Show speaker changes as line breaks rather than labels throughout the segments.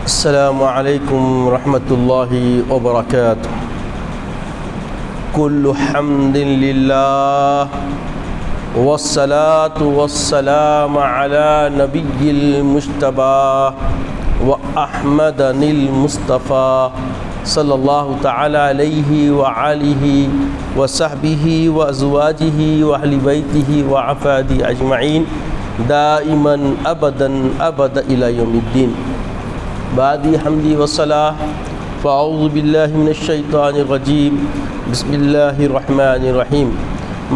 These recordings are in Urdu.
السلام علیکم ورحمۃ اللہ وبرکاتہ۔ کل حمد للہ والصلاة والسلام علی نبی المجتبی واحمد المصطفیٰ صلی اللہ تعالی علیہ وآلہ وصحبہ وازواجہ واہل بیتہ وعفادہ اجمعین دائما ابدا الی یوم الدین۔ بعد حمدی والصلاۃ فاعوذ باللہ من الشیطان الرجیم، بسم اللہ الرحمن الرحیم۔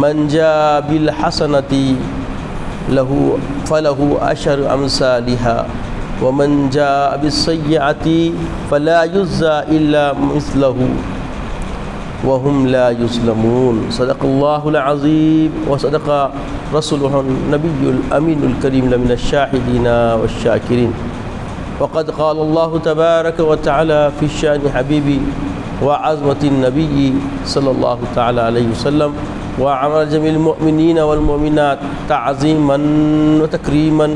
من جاء بالحسنۃ فلہ عشر امثالها ومن جاء بالسیئۃ فلا یجزی الا مثلہ وهم لا یظلمون۔ صدق اللہ العظیم وصدق رسولہ النبی الامین الکریم لمن الشاہدین والشاکرین۔ وقد قال الله تبارك وتعالى في شأن حبيبي وعظمة النبي صلى الله تعالى عليه وسلم وعمر جميع المؤمنين والمؤمنات تعظيما وتكريما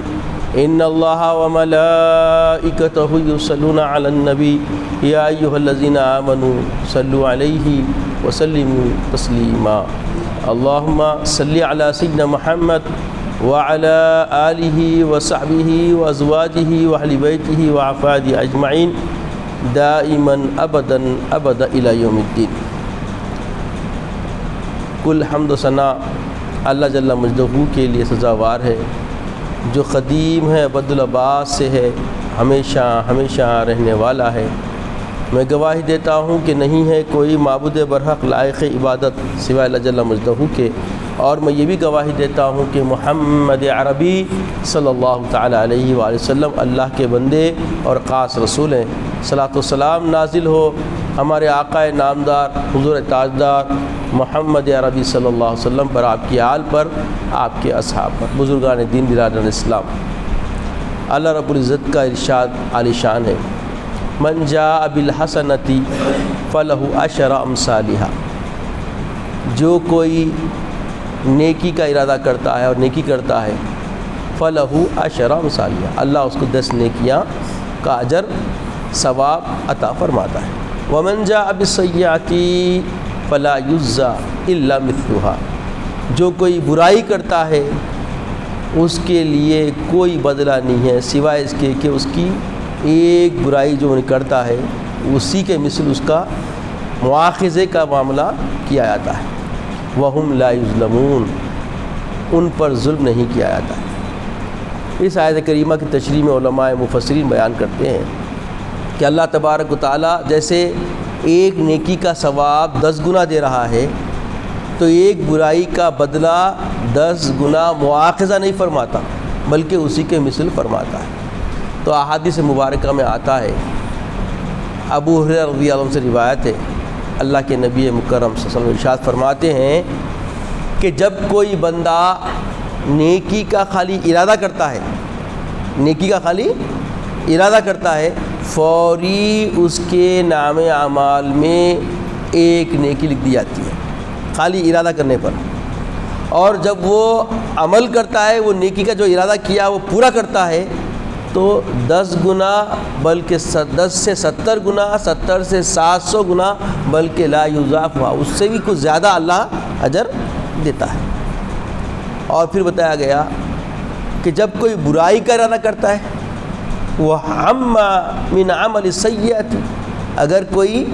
إن الله وملائكته يصلون على النبي يا أيها الذين آمنوا صلوا عليه وسلموا تسليما۔ اللهم صل على سيدنا محمد وعلى آلہ وصحبہ وازواجہ واہل بیتہ وعفادہ اجمعین دائما ابدا الی یوم الدین۔ کل حمد و ثنا اللہ جل مجدہ کے لیے سزاوار ہے، جو قدیم ہے، ابدالآباد سے ہے، ہمیشہ رہنے والا ہے۔ میں گواہی دیتا ہوں کہ نہیں ہے کوئی معبود برحق لائق عبادت سوائے اللہ جل مجدہ کے، اور میں یہ بھی گواہی دیتا ہوں کہ محمد عربی صلی اللہ تعالی علیہ وآلہ وسلم اللہ کے بندے اور خاص رسول ہیں۔ صلاۃ و سلام نازل ہو ہمارے آقا نامدار حضور تاجدار محمد عربی صلی اللہ علیہ وسلم پر، آپ کی آل پر، آپ کے اصحاب پر، بزرگان دین برادران اسلام۔ اللہ رب العزت کا ارشاد عالی شان ہے، من جاء بالحسنۃ فلہ عشر امثالها۔ جو کوئی نیکی کا ارادہ کرتا ہے اور نیکی کرتا ہے، فلہ عشر امثالها، اللہ اس کو 10 نیکیاں کا اجر ثواب عطا فرماتا ہے۔ ومن جاء بالسیئۃ فلا یجزی الا مثلها، جو کوئی برائی کرتا ہے اس کے لیے کوئی بدلہ نہیں ہے سوائے اس کے کہ اس کی ایک برائی جو کرتا ہے اسی کے مثل اس کا مواخذے کا معاملہ کیا جاتا ہے۔ وَهُمْ لَا يُظْلَمُونَ، ان پر ظلم نہیں کیا جاتا ہے۔ اس آیت کریمہ کی تشریح میں علماء مفسرین بیان کرتے ہیں کہ اللہ تبارک و تعالیٰ جیسے ایک نیکی کا ثواب 10 گنا دے رہا ہے، تو ایک برائی کا بدلہ 10 گنا مواخذہ نہیں فرماتا بلکہ اسی کے مثل فرماتا ہے۔ تو احادیث مبارکہ میں آتا ہے، ابو ہریرہ رضی اللہ عنہ سے روایت ہے، اللہ کے نبی مکرم صلی اللہ علیہ وسلم ارشاد فرماتے ہیں کہ جب کوئی بندہ نیکی کا خالی ارادہ کرتا ہے، نیکی کا خالی ارادہ کرتا ہے، فوری اس کے نام اعمال میں ایک نیکی لکھ دی جاتی ہے خالی ارادہ کرنے پر، اور جب وہ عمل کرتا ہے، وہ نیکی کا جو ارادہ کیا وہ پورا کرتا ہے، تو 10 گنا بلکہ 10 سے 70 گنا، 70 سے 700 گنا، بلکہ لا یضاعف، اس سے بھی کچھ زیادہ اللہ اجر دیتا ہے۔ اور پھر بتایا گیا کہ جب کوئی برائی کا ارادہ کرتا ہے، وَهَمَّ مِنْ عَمَلِ السَّيِّئَةِ، اگر کوئی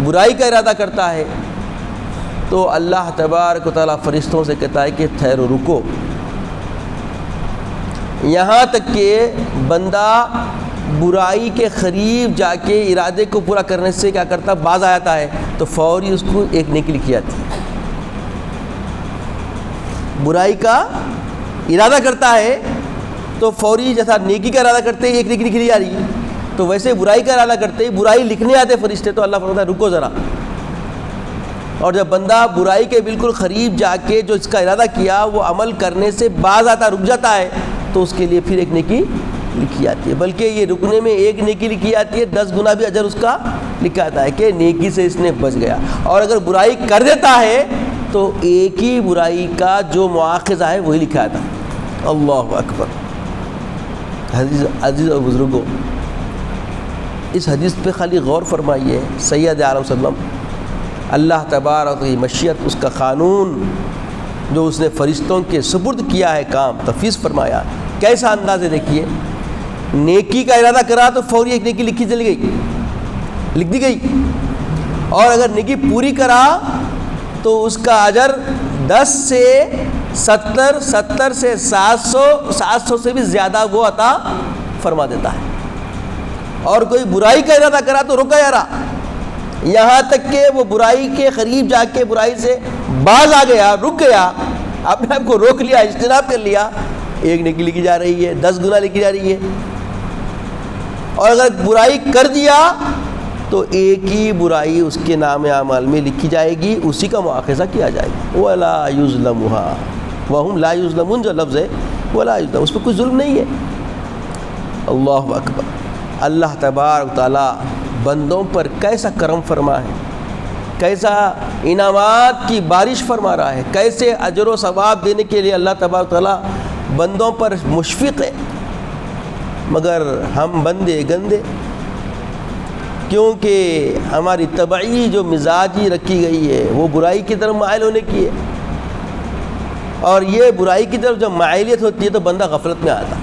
برائی کا ارادہ کرتا ہے تو اللہ تبارک و تعالیٰ فرشتوں سے کہتا ہے کہ ٹھہرو، رکو، یہاں تک کہ بندہ برائی کے قریب جا کے ارادے کو پورا کرنے سے کیا کرتا، باز آ جاتا ہے، تو فوری اس کو ایک نیکی لکھی جاتی ہے۔ برائی کا ارادہ کرتا ہے تو فوری جیسا نیکی کا ارادہ کرتے ہی ایک نیکی لکھی جا رہی ہے، تو ویسے برائی کا ارادہ کرتے ہی برائی لکھنے آتے فرشتے، تو اللہ فرماتا ہے رکو ذرا۔ اور جب بندہ برائی کے بالکل قریب جا کے جو اس کا ارادہ کیا وہ عمل کرنے سے باز آتا، رک جاتا ہے، تو اس کے لیے پھر ایک نیکی لکھی جاتی ہے، بلکہ یہ رکنے میں ایک نیکی لکھی جاتی ہے، 10 گنا بھی اجر اس کا لکھا جاتا ہے کہ نیکی سے اس نے بچ گیا۔ اور اگر برائی کر دیتا ہے تو ایک ہی برائی کا جو مواخذہ ہے وہی لکھا جاتا ہے۔ اللہ اکبر۔ عزیز اور بزرگوں، اس حدیث پہ خالی غور فرمائیے. سید عالم صلی اللہ علیہ وسلم اللہ تبارک کی مشیت، اس کا قانون جو اس نے فرشتوں کے سپرد کیا ہے کام تفویض فرمایا. کیسا انداز ہے دیکھیے. نیکی کا ارادہ کرا تو فوری ایک نیکی لکھ دی گئی، اور اگر نیکی پوری کرا تو اس کا اجر 10 سے 70 سے 700 سے بھی زیادہ وہ عطا فرما دیتا ہے. اور کوئی برائی کا ارادہ کرا تو رکا یا رہا، یہاں تک کہ وہ برائی کے قریب جا کے برائی سے باز آ گیا، رک گیا، اپنے آپ کو روک لیا، اجتناب کر لیا، ایک نیکی لکھی جا رہی ہے، 10 گنا لکھی جا رہی ہے. اور اگر برائی کر دیا تو ایک ہی برائی اس کے نام اعمال میں لکھی جائے گی، اسی کا مؤاخذہ کیا جائے گا. وَلَا يُظْلَمُهَا وَهُمْ لَا يُظْلَمُونَ جو لفظ ہے وَلَا يُظْلَمُ، اس پہ کوئی ظلم نہیں ہے. اللہ اکبر. اللہ تبارک تعالیٰ بندوں پر کیسا کرم فرما ہے، کیسا انعامات کی بارش فرما رہا ہے، کیسے اجر و ثواب دینے کے لیے اللہ تبارک تعالیٰ بندوں پر مشفق ہے. مگر ہم بندے گندے، کیونکہ ہماری طبعی جو مزاجی رکھی گئی ہے وہ برائی کی طرف مائل ہونے کی ہے. اور یہ برائی کی طرف جب مائلیت ہوتی ہے تو بندہ غفلت میں آتا ہے.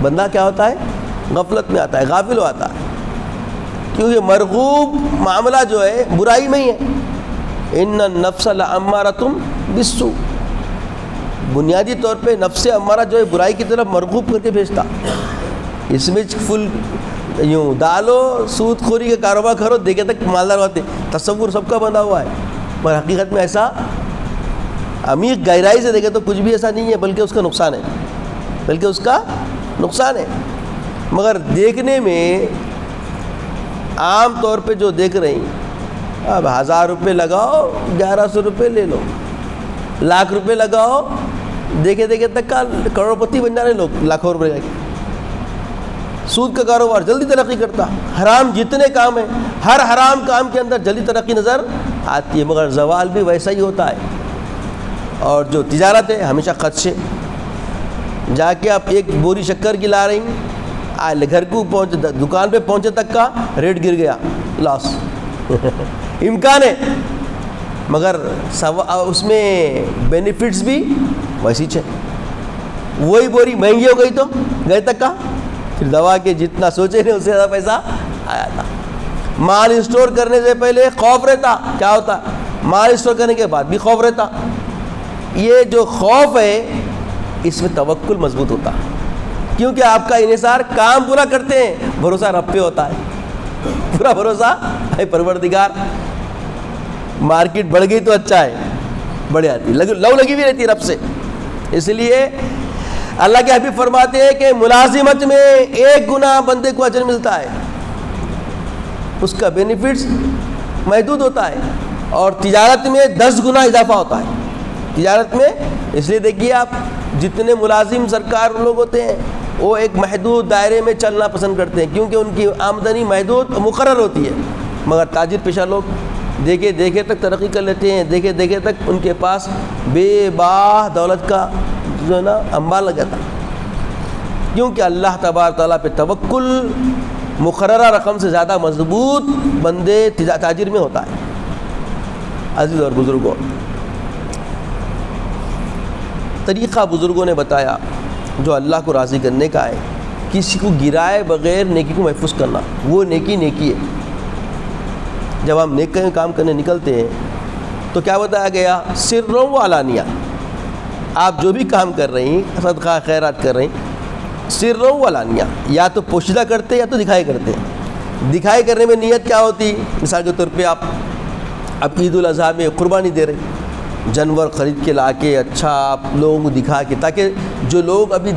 بندہ کیا ہوتا ہے؟ غفلت میں آتا ہے، غافل آتا ہے. کیونکہ مرغوب معاملہ جو ہے برائی میں ہی ہے. ان النفس لامارۃ بالسوء، بنیادی طور پہ نفس امارہ جو ہے برائی کی طرف مرغوب کر کے بھیجتا. اس میں فل یوں ڈالو، سود خوری کا کاروبار کرو، دیکھے تک مالدار ہوتے. تصور سب کا بندھا ہوا ہے، پر حقیقت میں ایسا عمیق گہرائی سے دیکھے تو کچھ بھی ایسا نہیں ہے، بلکہ اس کا نقصان ہے. مگر دیکھنے میں عام طور پہ جو دیکھ رہی، اب 1000 روپے لگاؤ 1100 روپے لے لو، لاکھ روپے لگاؤ، دیکھے تک کا کروڑپتی بن جا رہے لوگ لاکھوں روپے لگا کے. سود کا کاروبار جلدی ترقی کرتا. حرام جتنے کام ہیں، ہر حرام کام کے اندر جلدی ترقی نظر آتی ہے، مگر زوال بھی ویسا ہی ہوتا ہے. اور جو تجارت ہے ہمیشہ خدشے. جا کے آپ ایک بوری شکر کی لا رہی ہیں، گھر کو دکان پہ پہنچے تک کا ریٹ گر گیا، لاس امکان ہے، مگر اس میں بینیفٹس بھی ویسی ہے. وہی بوری مہنگی ہو گئی تو گئے تک کا پھر دوا کے جتنا سوچے نہیں اس سے زیادہ پیسہ آیا تھا. مال اسٹور کرنے سے پہلے خوف رہتا، کیا ہوتا؟ مال اسٹور کرنے کے بعد بھی خوف رہتا. یہ جو خوف ہے اس میں توکل مضبوط ہوتا، کیونکہ آپ کا انحصار کام پورا کرتے ہیں، بھروسہ رب پہ ہوتا ہے، پورا بھروسہ ہے پروردگار. مارکیٹ بڑھ گئی تو اچھا ہے، بڑھ جاتی، لو لگی بھی رہتی رب سے. اس لیے اللہ کے حبیب فرماتے ہیں کہ ملازمت میں 1 گنا بندے کو اجر ملتا ہے، اس کا بینیفٹس محدود ہوتا ہے، اور تجارت میں 10 گنا اضافہ ہوتا ہے. تجارت میں اس لیے دیکھیے آپ جتنے ملازم سرکار لوگ ہوتے ہیں وہ ایک محدود دائرے میں چلنا پسند کرتے ہیں، کیونکہ ان کی آمدنی محدود مقرر ہوتی ہے. مگر تاجر پیشہ لوگ دیکھے تک ترقی کر لیتے ہیں، دیکھے تک ان کے پاس بے باہ دولت کا جو ہے نا انبار لگ جاتا، کیونکہ اللہ تبارک تعالیٰ پہ توکل مقررہ رقم سے زیادہ مضبوط بندے تاجر میں ہوتا ہے. عزیز اور بزرگوں، طریقہ بزرگوں نے بتایا جو اللہ کو راضی کرنے کا ہے، کسی کو گرائے بغیر نیکی کو محفوظ کرنا، وہ نیکی ہے. جب ہم نیک کام کرنے نکلتے ہیں تو کیا بتایا گیا؟ سروں و علانیہ. آپ جو بھی کام کر رہی ہیں، صدقہ خیرات کر رہی ہیں، سروں و علانیہ، یا تو پوشیدہ کرتے یا تو دکھائی کرتے. دکھائی کرنے میں نیت کیا ہوتی؟ مثال کے طور پہ آپ اب عید الاضحیٰ میں قربانی دے رہے ہیں، جانور خرید کے لا کے اچھا آپ لوگوں کو دکھا کے، تاکہ جو لوگ ابھی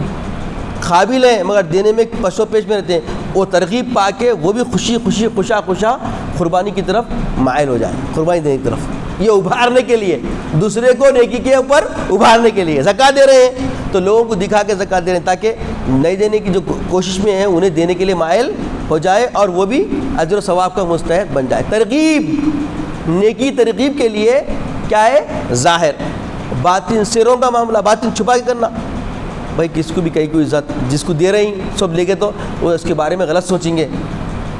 قابل ہیں مگر دینے میں پشو پیش میں رہتے ہیں وہ ترغیب پا کے وہ بھی خوشا قربانی کی طرف مائل ہو جائیں، قربانی دینے کی طرف. یہ ابھارنے کے لیے، دوسرے کو نیکی کے اوپر ابھارنے کے لیے زکوٰۃ دے رہے ہیں تو لوگوں کو دکھا کے زکوٰۃ دے رہے ہیں، تاکہ نہیں دینے کی جو کوشش میں ہیں انہیں دینے کے لیے مائل ہو جائے اور وہ بھی اجر و ثواب کا مستحق بن جائے. ترغیب، نیکی ترغیب کے لیے کیا ہے؟ ظاہر. باطن سروں کا معاملہ باطن چھپا کے کرنا. بھائی کس کو بھی کہیں کوئی عزت، جس کو دے رہی سب لے کے تو وہ اس کے بارے میں غلط سوچیں گے،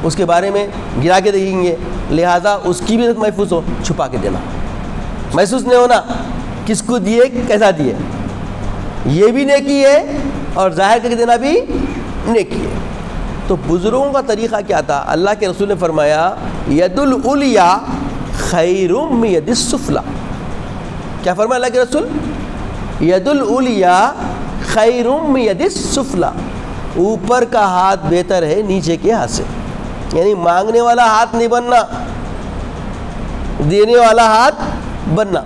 اس کے بارے میں گرا کے دیکھیں گے، لہٰذا اس کی بھی عزت محفوظ ہو، چھپا کے دینا، محسوس نہیں ہونا کس کو دیے کیسا دیے، یہ بھی نیکی ہے اور ظاہر کر کے دینا بھی نیکی ہے۔ تو بزرگوں کا طریقہ کیا تھا؟ اللہ کے رسول نے فرمایا ید العلیٰ خیر من ید السفلیٰ۔ کیا فرمایا اللہ کے رسول؟ ید العلیٰ خیر من ید السفلیٰ، اوپر کا ہاتھ بہتر ہے نیچے کے ہاتھ سے، یعنی مانگنے والا ہاتھ نہیں بننا، دینے والا ہاتھ بننا۔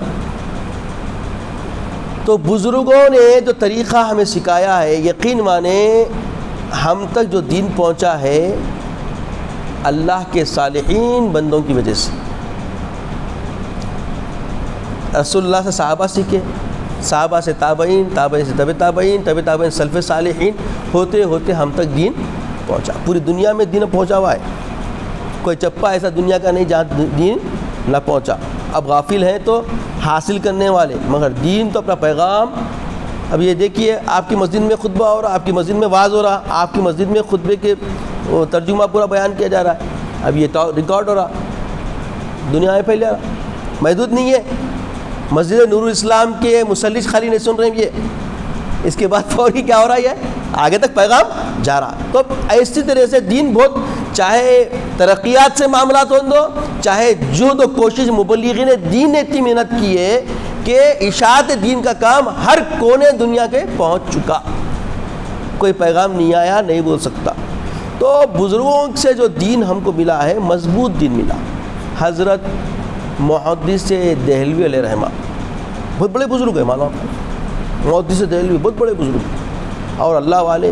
تو بزرگوں نے جو طریقہ ہمیں سکھایا ہے، یقین مانے ہم تک جو دین پہنچا ہے اللہ کے صالحین بندوں کی وجہ سے۔ رسول اللہ سے صحابہ سیکھے، صحابہ سے تابعین، تابعین سے طب تابعین، طب تابعین سلف صالحین، ہوتے ہوتے ہم تک دین پہنچا۔ پوری دنیا میں دین پہنچا ہوا ہے، کوئی چپا ایسا دنیا کا نہیں جہاں دین نہ پہنچا۔ اب غافل ہیں تو حاصل کرنے والے، مگر دین تو اپنا پیغام۔ اب یہ دیکھیے آپ کی مسجد میں خطبہ ہو رہا، آپ کی مسجد میں واعظ ہو رہا، آپ کی مسجد میں خطبے کے ترجمہ پورا بیان کیا جا رہا ہے، اب یہ ریکارڈ ہو رہا، دنیا میں پھیل جا رہا، محدود نہیں ہے۔ مسجد نور الاسلام کے مصلی خالی نہیں سن رہے ہیں، یہ اس کے بعد فوری کیا ہو رہا ہے، آگے تک پیغام جا رہا۔ تو ایسی طرح سے دین بہت، چاہے ترقیات سے معاملات ہوں دو، چاہے جہد و کوشش مبلغین دین نے اتنی محنت کی ہے کہ اشاعت دین کا کام ہر کونے دنیا کے پہنچ چکا، کوئی پیغام نہیں آیا نہیں بول سکتا۔ تو بزرگوں سے جو دین ہم کو ملا ہے مضبوط دین ملا۔ حضرت محدث دہلوی علیہ رحمہ بہت بڑے بزرگ ہیں، معلوم محدث دہلوی بہت بڑے بزرگ، اور اللہ والے،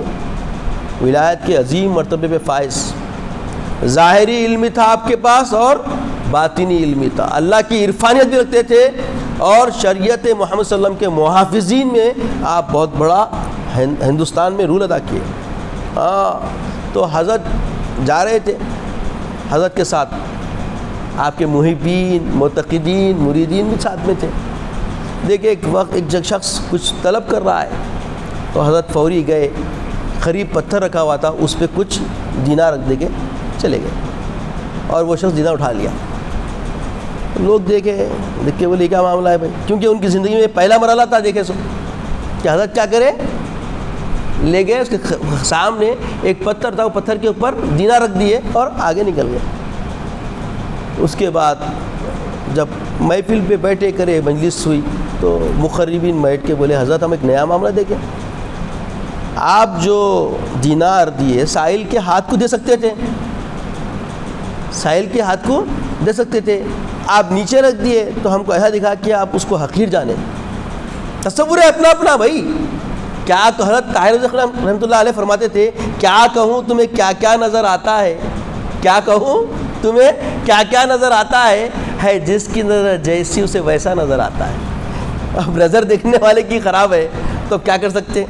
ولایت کے عظیم مرتبے پہ فائز، ظاہری علم تھا آپ کے پاس اور باطنی علم تھا، اللہ کی عرفانیت بھی رکھتے تھے، اور شریعت محمد صلی اللہ علیہ وسلم کے محافظین میں آپ بہت بڑا ہندوستان میں رول ادا کیے۔ تو حضرت جا رہے تھے، حضرت کے ساتھ آپ کے محبین، معتقدین، مریدین بھی ساتھ میں تھے۔ دیکھیں ایک وقت ایک شخص کچھ طلب کر رہا ہے، تو حضرت فوری گئے، قریب پتھر رکھا ہوا تھا، اس پہ کچھ دینار رکھ دے کے چلے گئے، اور وہ شخص دینار اٹھا لیا۔ لوگ دیکھ کے بولے کیا معاملہ ہے بھائی، کیونکہ ان کی زندگی میں پہلا مرحلہ تھا، دیکھے سو کہ حضرت کیا کرے، لے گئے، اس کے سامنے ایک پتھر تھا، وہ پتھر کے اوپر دینار رکھ دیے اور آگے نکل گئے۔ اس کے بعد جب محفل پہ بیٹھے کرے مجلس ہوئی تو مقربین بیٹھ کے بولے حضرت ہم ایک نیا معاملہ دیکھیں، آپ جو دینار دیے سائل کے ہاتھ کو دے سکتے تھے، سائل کے ہاتھ کو دے سکتے تھے، آپ نیچے رکھ دیے تو ہم کو ایسا دکھا کہ آپ اس کو حقیر جانے۔ تصور ہے اپنا اپنا بھائی، کیا تو حضرت طاہر رحمۃ اللہ علیہ فرماتے تھے کیا کہوں تمہیں کیا کیا نظر آتا ہے، کیا کہوں تمہیں کیا کیا نظر آتا ہے جس کی نظر جیسی اسے ویسا نظر آتا ہے۔ اب نظر دیکھنے والے کی خراب ہے تو کیا کر سکتے؟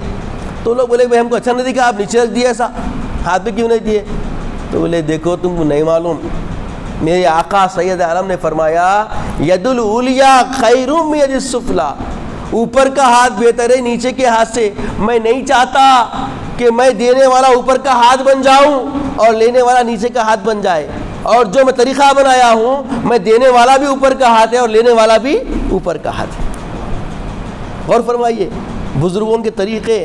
تو لوگ بولے بھائی ہم کو اچھا نہیں دکھا، آپ نیچے رکھ دیے، ایسا ہاتھ میں کیوں نہیں دیے؟ تو بولے دیکھو تم کو نہیں معلوم، میرے آقا سید عالم نے فرمایا ید العلیٰ خیر من ید السفلیٰ، اوپر کا ہاتھ بہتر ہے نیچے کے ہاتھ سے۔ میں نہیں چاہتا کہ میں دینے والا اوپر کا ہاتھ بن جاؤں اور لینے والا نیچے کا ہاتھ بن جائے، اور جو میں طریقہ بنایا ہوں میں دینے والا بھی اوپر کا ہاتھ ہے اور لینے والا بھی اوپر کا ہاتھ ہے۔ غور فرمائیے بزرگوں کے طریقے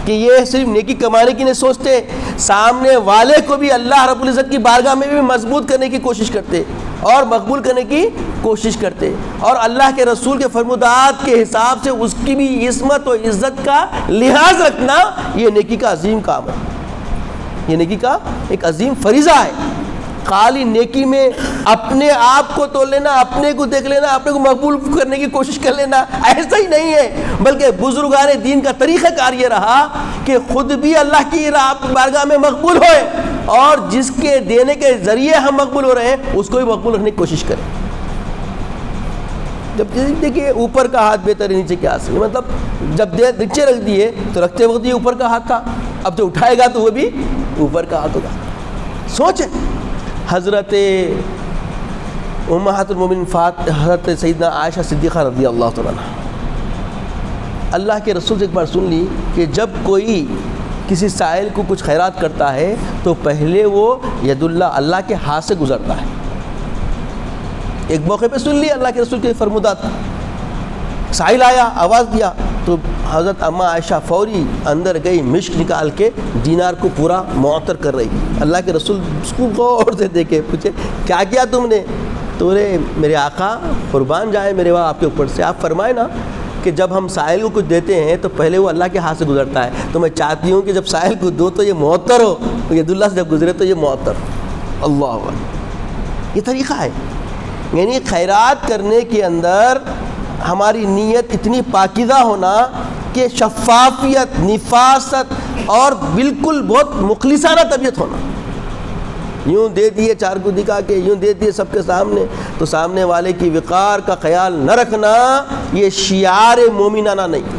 کہ یہ صرف نیکی کمانے کی نہیں سوچتے، سامنے والے کو بھی اللہ رب العزت کی بارگاہ میں بھی مضبوط کرنے کی کوشش کرتے اور مقبول کرنے کی کوشش کرتے، اور اللہ کے رسول کے فرمودات کے حساب سے اس کی بھی عصمت و عزت کا لحاظ رکھنا، یہ نیکی کا عظیم کام ہے، یہ نیکی کا ایک عظیم فریضہ ہے۔ خالی نیکی میں اپنے آپ کو تول لینا، اپنے کو دیکھ لینا، اپنے کو مقبول کرنے کی کوشش کر لینا، ایسا ہی نہیں ہے، بلکہ بزرگان دین کا طریقہ کار یہ رہا کہ خود بھی اللہ کی بارگاہ میں مقبول ہوئے، اور جس کے دینے کے ذریعے ہم مقبول ہو رہے ہیں اس کو بھی مقبول رکھنے کی کوشش کریں۔ جب دیکھیے اوپر کا ہاتھ بہتر ہے نیچے کے ہاتھ سے، مطلب جب نیچے رکھ دیے تو رکھتے وقت یہ اوپر کا ہاتھ تھا، اب جو اٹھائے گا تو وہ بھی اوپر کا ہاتھ ہوگا۔ سوچیں حضرت امہات المومنین حضرت سیدنا عائشہ صدیقہ رضی اللہ تعالیٰ عنہ، اللہ کے رسول سے ایک بار سن لی کہ جب کوئی کسی سائل کو کچھ خیرات کرتا ہے تو پہلے وہ ید اللہ کے ہاتھ سے گزرتا ہے. ایک موقع پہ سن لیا اللہ کے رسول کے فرمودات، سائل آیا آواز دیا تو حضرت اماں عائشہ فوری اندر گئی، مشک نکال کے دینار کو پورا معطر کر رہی. اللہ کے رسول اس کو غور سے دیکھے، پوچھے کیا کیا تم نے؟ تو میرے آقا قربان جائے میرے آپ کے اوپر سے، آپ فرمائے نا کہ جب ہم سائل کو کچھ دیتے ہیں تو پہلے وہ اللہ کے ہاتھ سے گزرتا ہے، تو میں چاہتی ہوں کہ جب سائل کو دو تو یہ معطر ہو، ید اللہ سے جب گزرے تو یہ معطر. اللہ اکبر، یہ طریقہ ہے. یعنی خیرات کرنے کے اندر ہماری نیت اتنی پاکیزہ ہونا کہ شفافیت، نفاست اور بالکل بہت مخلصانہ طبیعت ہونا. یوں دے دیے چار کو دکھا کے، یوں دے دیے سب کے سامنے، تو سامنے والے کی وقار کا خیال نہ رکھنا یہ شعار مومنانہ نہیں.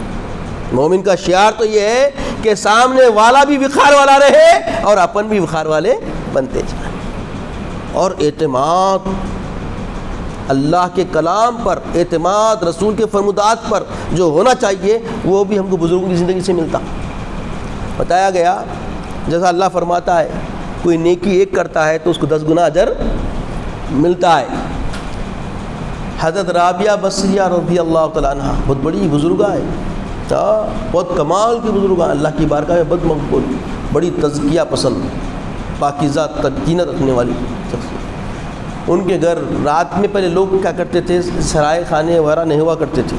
مومن کا شعار تو یہ ہے کہ سامنے والا بھی وقار والا رہے اور اپن بھی وقار والے بنتے جائیں. اور اعتماد اللہ کے کلام پر، اعتماد رسول کے فرمودات پر جو ہونا چاہیے وہ بھی ہم کو بزرگوں کی زندگی سے ملتا. بتایا گیا جیسا اللہ فرماتا ہے کوئی نیکی ایک کرتا ہے تو اس کو 10 گنا اجر ملتا ہے. حضرت رابعہ بصریہ رضی اللہ تعالیٰ عنہ بہت بڑی بزرگاں ہے، بہت کمال کی بزرگاں، اللہ کی بارگاہ میں بد مقبول، بڑی تزکیہ پسند، پاکیزہ تدینت رکھنے والی شخصیت. ان کے گھر رات میں پہلے لوگ کیا کرتے تھے، سرائے خانے وغیرہ نہیں ہوا کرتے تھے،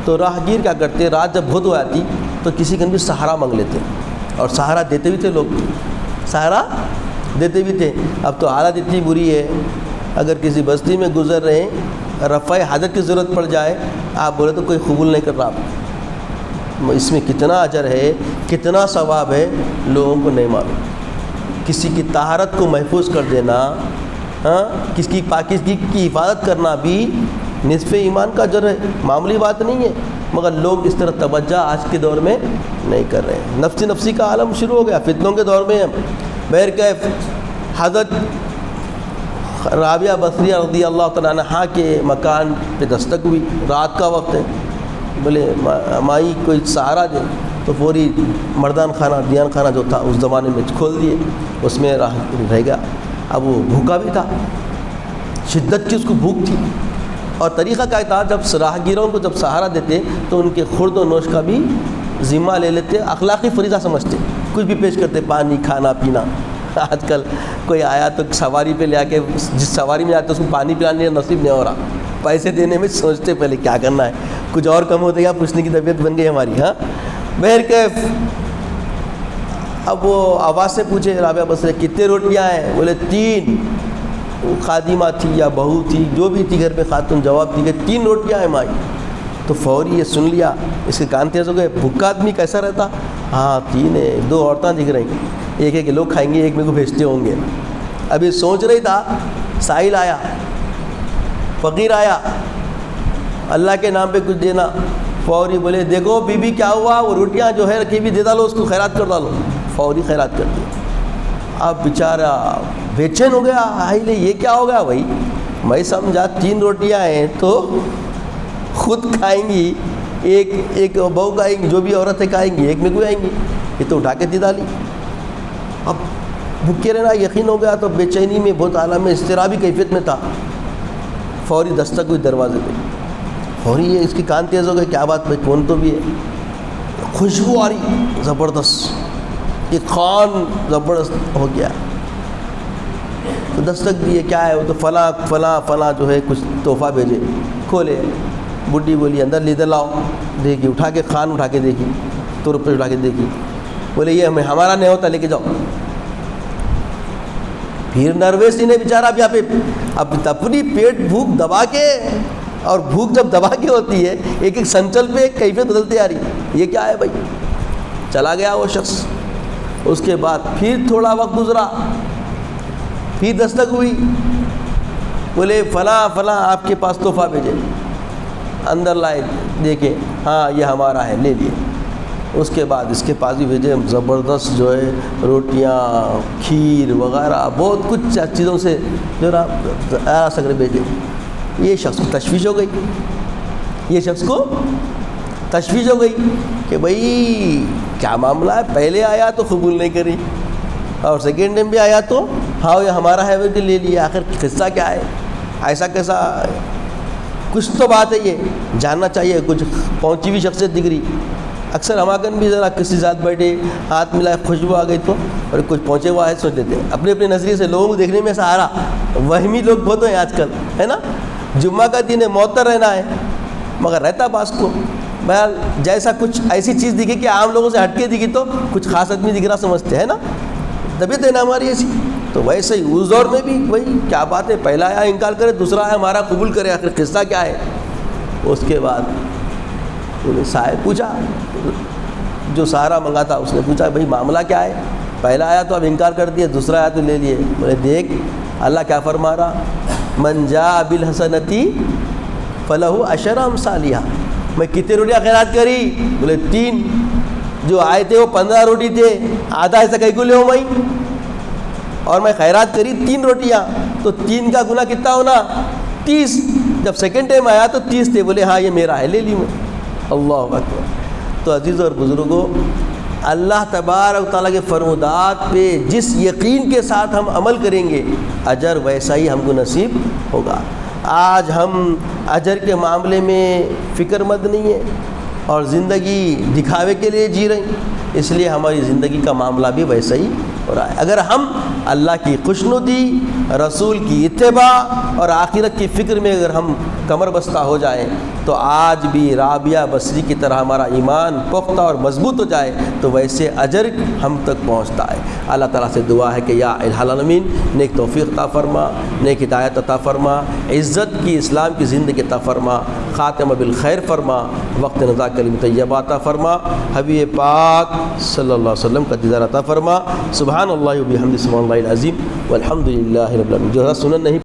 تو راہگیر کیا کرتے، رات جب بہت ہو آتی تو کسی کن بھی سہارا مانگ لیتے، اور سہارا دیتے بھی تھے لوگ، سہارا دیتے بھی تھے. اب تو حالت اتنی بری ہے، اگر کسی بستی میں گزر رہے ہیں، رفع حاجت کی ضرورت پڑ جائے، آپ بولے تو کوئی قبول نہیں کر رہا. اس میں کتنا اجر ہے، کتنا ثواب ہے، لوگوں کو نہیں معلوم. کسی کی طہارت کو محفوظ کر دینا، کس کی پاکیزگی کی حفاظت کرنا بھی نصف ایمان کا اجر ہے، معمولی بات نہیں ہے. مگر لوگ اس طرح توجہ آج کے دور میں نہیں کر رہے ہیں. نفسی کا عالم شروع ہو گیا، فتنوں کے دور میں ہم. بہرکیف حضرت رابعہ بصریہ رضی اللہ تعالیٰ عنہا کے مکان پہ دستک ہوئی، رات کا وقت ہے، بولے مائی کوئی سہارا دے. تو فوری مردان خانہ، دیان خانہ جو تھا اس زمانے میں کھول دیے، اس میں رہ گیا. اب وہ بھوکا بھی تھا، شدت کی اس کو بھوک تھی. اور طریقہ کیا تھا، جب راہگیروں کو جب سہارا دیتے تو ان کے خورد و نوش کا بھی ذمہ لے لیتے، اخلاقی فریضہ سمجھتے، کچھ بھی پیش کرتے، پانی، کھانا پینا. آج کل کوئی آیا تو سواری پہ لے آ کے، جس سواری میں آتے اس کو پانی پلانے نصیب نہیں ہو رہا، پیسے دینے میں سوچتے پہلے کیا کرنا ہے، کچھ اور کم ہوتے یا پوچھنے کی طبیعت بن گئی ہماری. بہرکیف اب وہ آواز سے پوچھے رابعہ بصری کتنے روٹیاں ہیں؟ بولے 3. وہ خادمہ تھی یا بہو تھی، جو بھی تھی گھر پہ خاتون، جواب دی کہ 3 روٹیاں ہیں مائی. تو فوری یہ سن لیا، اس کے کان تیز ہو گئے. بھوکا آدمی کیسا رہتا؟ ہاں 3 ہے، 2 عورتیں دکھ رہی ہیں، ایک لوگ کھائیں گے، ایک میرے کو بھیجتے ہوں گے. ابھی سوچ رہی تھا، سائل آیا، فقیر آیا، اللہ کے نام پہ کچھ دینا. فوری بولے دیکھو بی بی کیا ہوا، وہ روٹیاں جو ہے رکھی بھی دے ڈالو، اس کو خیرات کر ڈالو. فوری خیرات کر دی. اب بیچارہ بے چین ہو گیا، لے یہ کیا ہو گیا بھائی، میں سمجھا 3 روٹیاں ہیں تو خود کھائیں گی، ایک بہو کھائیں گی، جو بھی عورتیں کھائیں گی، ایک میں کو آئیں گی، یہ تو اٹھا کے دی ڈالی. اب بھوکے رہنا یقین ہو گیا، تو بے چینی میں بہت عالم اضطرابی کیفیت میں تھا. فوری دستک ہوئی دروازے پہ، فوری یہ اس کی کان تیز ہو گئے، کیا بات بھائی، کون تو بھی ہے. خوشبو آ رہی زبردست، یہ خان زبردست ہو گیا. تو دستک دیے، کیا ہے؟ وہ تو فلاں فلاں فلاں جو ہے کچھ تحفہ بھیجے. کھولے، بڈھی بولی اندر لے دے لاؤ. دیکھی، اٹھا کے خان اٹھا کے دیکھی، تو روپے اٹھا کے دیکھی. بولے یہ ہمارا نہیں ہوتا، لے کے جاؤ. پھر نروس ہی نہیں بیچارہ، اب یہاں پہ اب اپنی پیٹ بھوک دبا کے، اور بھوک جب دبا کے ہوتی ہے ایک ایک سنچل پہ ایک کیفیت بدلتی آ رہی. یہ کیا ہے بھائی؟ چلا گیا وہ شخص. اس کے بعد پھر تھوڑا وقت گزرا، پھر دستک ہوئی. بولے فلاں فلاں آپ کے پاس تحفہ بھیجے. اندر لائے، دیکھیں ہاں یہ ہمارا ہے، لے لیے. اس کے بعد اس کے پاس بھی بھیجے زبردست جو ہے روٹیاں، کھیر وغیرہ، بہت کچھ چیزوں سے جو سکرے بھیجے. یہ شخص کو تشویش ہو گئی، یہ شخص کو تشویش ہو گئی کہ بھائی کیا معاملہ ہے؟ پہلے آیا تو قبول نہیں کری اور سیکنڈ ٹائم بھی آیا تو ہاں یہ ہمارا ہے وہ کہ لے لیا. آخر قصہ کیا ہے؟ ایسا کیسا؟ کچھ تو بات ہے، یہ جاننا چاہیے. کچھ پہنچی ہوئی شخصیت دکھ رہی. اکثر ہماگن بھی ذرا کسی ساتھ بیٹھے ہاتھ ملائے خوشبو آ گئی تو اور کچھ پہنچے ہوا ہے سوچ لیتے ہیں اپنے اپنے نظریے سے. لوگوں کو دیکھنے میں سہارا وہمی لوگ بہت ہیں آج کل، ہے نا. جمعہ کا دن ہے، معطر رہنا ہے، مگر رہتا باس کو. بہرحال جیسا کچھ ایسی چیز دکھے کہ عام لوگوں سے ہٹ کے دکھی تو کچھ خاص آدمی دکھ رہا سمجھتے ہیں نا. طبیعت ہے نا ہماری ایسی. تو ویسے ہی اس دور میں بھی وہی کیا بات ہے، پہلا آیا انکار کرے، دوسرا آیا ہمارا قبول کرے. آخر قصہ کیا ہے؟ اس کے بعد انہیں صاحب پوچھا، جو سہارا منگا تھا اس نے پوچھا بھائی معاملہ کیا ہے؟ پہلا آیا تو اب انکار کر دیا، دوسرا آیا تو لے لیے. بولے دیکھ اللہ کیا فرما رہا، من جاء بالحسنتی فلہ عشر امثالہا. میں کتنے روٹیاں خیرات کری؟ بولے 3. جو آئے تھے وہ 15 روٹی تھے، آدھا ایسا کہیں کو لے ہو میں، اور میں خیرات کری 3 روٹیاں، تو 3 کا گناہ کتنا ہونا؟ 30. جب سیکنڈ ٹائم آیا تو 30 تھے. بولے ہاں یہ میرا ہے، لے لی میں. اللہ اکبر. تو عزیز اور بزرگوں، اللہ تبارک و تعالیٰ کے فرمودات پہ جس یقین کے ساتھ ہم عمل کریں گے اجر ویسا ہی ہم کو نصیب ہوگا. آج ہم اجر کے معاملے میں فکر مند نہیں ہیں اور زندگی دکھاوے کے لیے جی رہے ہیں، اس لیے ہماری زندگی کا معاملہ بھی ویسا ہی ہو رہا ہے. اگر ہم اللہ کی خوشنودی، رسول کی اتباع اور آخرت کی فکر میں اگر ہم کمر بستہ ہو جائیں تو آج بھی رابعہ بصری کی طرح ہمارا ایمان پختہ اور مضبوط ہو جائے تو ویسے اجر ہم تک پہنچتا ہے. اللہ تعالیٰ سے دعا ہے کہ یا الہ العالمین نیک توفیق عطا فرما، نیک ہدایت عطا فرما، عزت کی اسلام کی زندگی عطا فرما، خاتمہ بالخیر فرما، وقت نزا کلمۃ طیبہ عطا فرما، حبیب پاک صلی اللہ علیہ وسلم کا دیدار عطا فرما. سبحان اللہ و بحمدہ، سبحان اللہ العظیم والحمد للہ رب العالمین. جو سنن نہیں